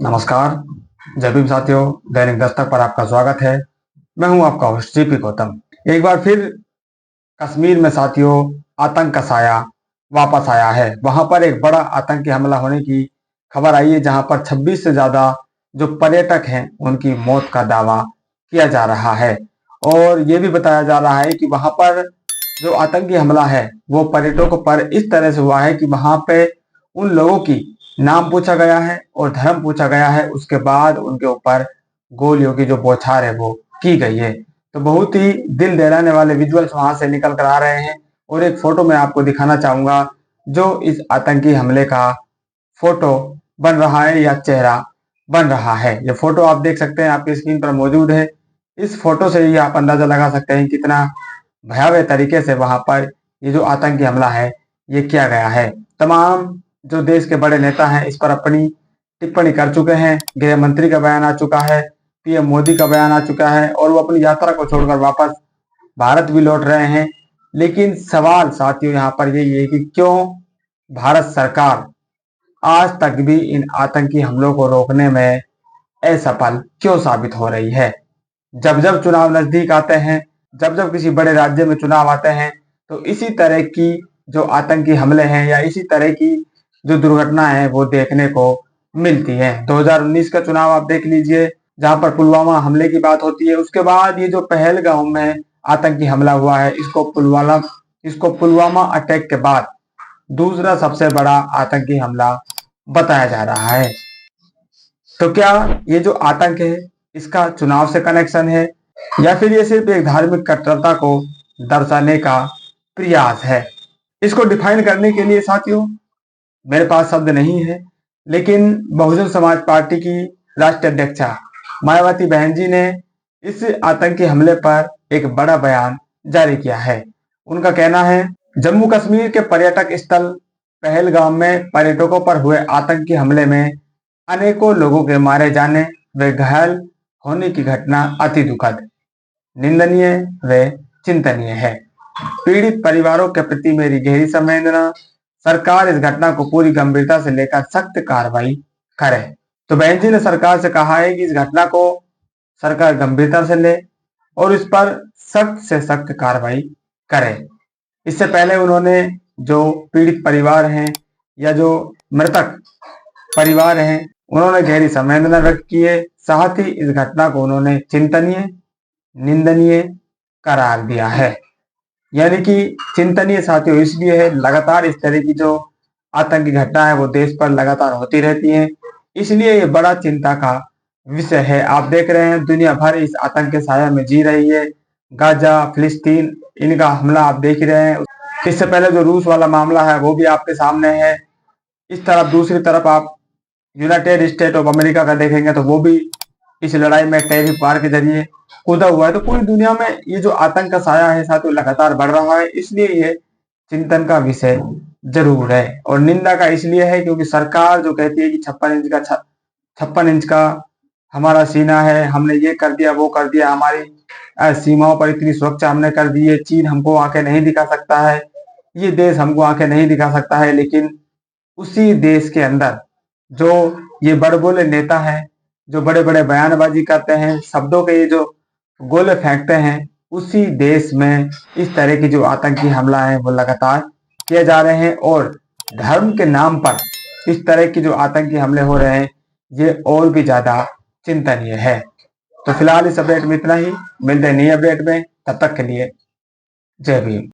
नमस्कार। जय भीम साथियों, दैनिक दस्तक पर आपका स्वागत है। मैं हूं आपका होस्ट जीपी गौतम। एक बार फिर कश्मीर में साथियों आतंक का साया वापस आया है। वहां पर एक बड़ा आतंकी हमला होने की खबर आई है, जहां पर 26 से ज्यादा जो पर्यटक हैं उनकी मौत का दावा किया जा रहा है। और ये भी बताया जा रहा है कि वहां पर जो आतंकी हमला है वो पर्यटकों पर इस तरह से हुआ है कि वहां पे उन लोगों की नाम पूछा गया है और धर्म पूछा गया है। उसके बाद उनके ऊपर गोलियों की जो बौछार है वो की गई है। तो बहुत ही दिल दहलाने वाले विजुअल्स वहां से निकल कर आ रहे हैं। और एक फोटो मैं आपको दिखाना चाहूंगा जो इस आतंकी हमले का फोटो बन रहा है या चेहरा बन रहा है। ये फोटो आप देख सकते हैं, आपकी स्क्रीन पर मौजूद है। इस फोटो से ही आप अंदाजा लगा सकते हैं कितना भयावह तरीके से वहां पर ये जो आतंकी हमला है ये किया गया है। तमाम जो देश के बड़े नेता हैं इस पर अपनी टिप्पणी कर चुके हैं। गृह मंत्री का बयान आ चुका है, पीएम मोदी का बयान आ चुका है और वो अपनी यात्रा को छोड़कर वापस भारत भी लौट रहे हैं। लेकिन सवाल साथियों यहाँ पर यही है कि क्यों भारत सरकार आज तक भी इन आतंकी हमलों को रोकने में असफल क्यों साबित हो रही है। जब जब चुनाव नजदीक आते हैं, जब जब किसी बड़े राज्य में चुनाव आते हैं, तो इसी तरह की जो आतंकी हमले हैं या इसी तरह की जो दुर्घटना है वो देखने को मिलती है। 2019 का चुनाव आप देख लीजिए, जहां पर पुलवामा हमले की बात होती है। उसके बाद ये जो पहलगाम में आतंकी हमला हुआ है, इसको पुलवामा अटैक के बाद दूसरा सबसे बड़ा आतंकी हमला बताया जा रहा है। तो क्या ये जो आतंक है इसका चुनाव से कनेक्शन है या फिर ये सिर्फ एक धार्मिक कट्टरता को दर्शाने का प्रयास है? इसको डिफाइन करने के लिए साथियों मेरे पास शब्द नहीं है, लेकिन बहुजन समाज पार्टी की राष्ट्रीय अध्यक्षा मायावती बहन जी ने इस आतंकी हमले पर एक बड़ा बयान जारी किया है। उनका कहना है, जम्मू कश्मीर के पर्यटक स्थल पहलगाम में पर्यटकों पर हुए आतंकी हमले में अनेकों लोगों के मारे जाने व घायल होने की घटना अति दुखद, निंदनीय व चिंतनीय है। पीड़ित परिवारों के प्रति मेरी गहरी संवेदना। सरकार इस घटना को पूरी गंभीरता से लेकर सख्त कार्रवाई करे। तो बहन जी ने सरकार से कहा है कि इस घटना को सरकार गंभीरता से ले और इस पर सख्त से सख्त कार्रवाई करे। इससे पहले उन्होंने जो पीड़ित परिवार हैं या जो मृतक परिवार हैं उन्होंने गहरी संवेदना व्यक्त की है। साथ ही इस घटना को उन्होंने चिंतनीय निंदनीय करार दिया है। यानी कि चिंतनीय साथियों इसलिए है, लगातार इस तरह की जो आतंकी घटना है वो देश पर लगातार होती रहती है, इसलिए ये बड़ा चिंता का विषय है। आप देख रहे हैं दुनिया भर इस आतंक के साया में जी रही है। गाजा, फिलिस्तीन, इनका हमला आप देख रहे हैं। इससे पहले जो रूस वाला मामला है वो भी आपके सामने है। इस तरफ दूसरी तरफ आप यूनाइटेड स्टेट ऑफ अमेरिका का देखेंगे तो वो भी इस लड़ाई में टैरिफ वार के जरिए कूदा हुआ है। तो पूरी दुनिया में ये जो आतंक का साया है साथियों लगातार बढ़ रहा है, इसलिए ये चिंतन का विषय जरूर है। और निंदा का इसलिए है क्योंकि सरकार जो कहती है कि 56 इंच का हमारा सीना है, हमने ये कर दिया वो कर दिया, हमारी सीमाओं पर इतनी सुरक्षा हमने कर दी है, चीन हमको आंखें नहीं दिखा सकता है, ये देश हमको आंखें नहीं दिखा सकता है। लेकिन उसी देश के अंदर जो ये बड़बोले नेता हैं, जो बड़े बड़े बयानबाजी करते हैं, शब्दों के ये जो गोले फेंकते हैं, उसी देश में इस तरह की जो आतंकी हमला है वो लगातार किए जा रहे हैं। और धर्म के नाम पर इस तरह की जो आतंकी हमले हो रहे हैं ये और भी ज्यादा चिंतनीय है। तो फिलहाल इस अपडेट में इतना ही। मिलते हैं नई अपडेट में, तब तक के लिए जय भीम।